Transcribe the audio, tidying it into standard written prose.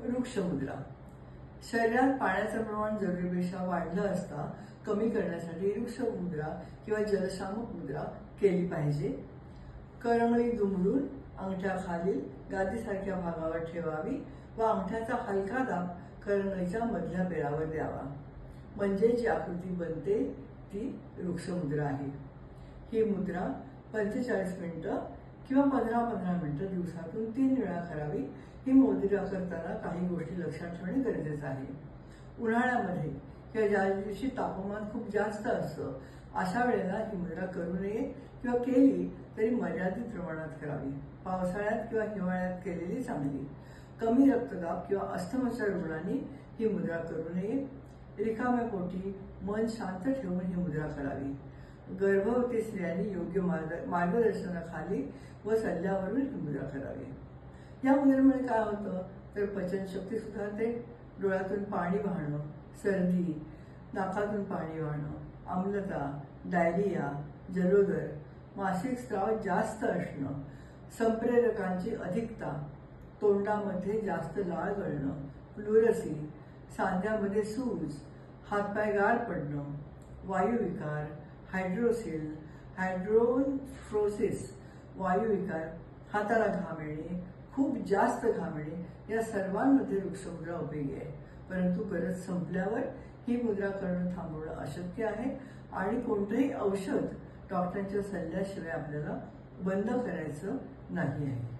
वृक्षमुद्रा. शरीरात पाण्याचं प्रमाण जरुरीपेक्षा वाढलं असता कमी करण्यासाठी वृक्षमुद्रा किंवा जलशामक मुद्रा केली पाहिजे. करंगळी दुमडून अंगठ्याखालील गादीसारख्या भागावर ठेवावी व अंगठ्याचा हलका दाब करंगळीच्या मधल्या पेरावर द्यावा. म्हणजे जी आकृती बनते ती वृक्षमुद्रा आहे. ही मुद्रा 45 मिनिटं किंवा 15-15 मिनिटं दिवसातून 3 वेळा करावी. ही मुद्रा करताना काही गोष्टी लक्षात ठेवणे गरजेचं आहे. उन्हाळ्यामध्ये किंवा ज्या दिवशी तापमान खूप जास्त असतं अशा वेळेला ही मुद्रा करू नये किंवा केली तरी मर्यादित प्रमाणात करावी. पावसाळ्यात किंवा हिवाळ्यात केलेली चांगली. कमी रक्तदाब किंवा अस्थमाच्या रुग्णांनी ही मुद्रा करू नये. रिकाम्या पोटी मन शांत ठेवून ही मुद्रा करावी. गर्भवती स्त्रियांनी योग्य मार्गदर्शनाखाली व सल्ल्यावरून ही मुद्रा करावी. या मुद्रेमुळे काय होतं तर पचनशक्ती सुधारते, डोळ्यातून पाणी वाहणं, सर्दी, नाकातून पाणी वाहणं, आम्लता, डायरिया, जलोदर, मासिक स्राव जास्त असणं, संप्रेरकांची अधिकता, तोंडामध्ये जास्त लाळ गळणं, प्लुरसी, सांध्यामध्ये सूज, हातपाय गार पडणं, वायुविकार, हायड्रोसिल, हायड्रोफ्रोसिस, वायुविकार, हाताला घाम येणे, खूप जास्त घाम येणे या सर्वांमध्ये वृक्षमुद्रा उपयोगी आहे. परंतु गरज संपल्यावर ही मुद्रा करणं थांबवणं अशक्य आहे आणि कोणतंही औषध डॉक्टरांच्या सल्ल्याशिवाय आपल्याला बंद करायचं नाही आहे.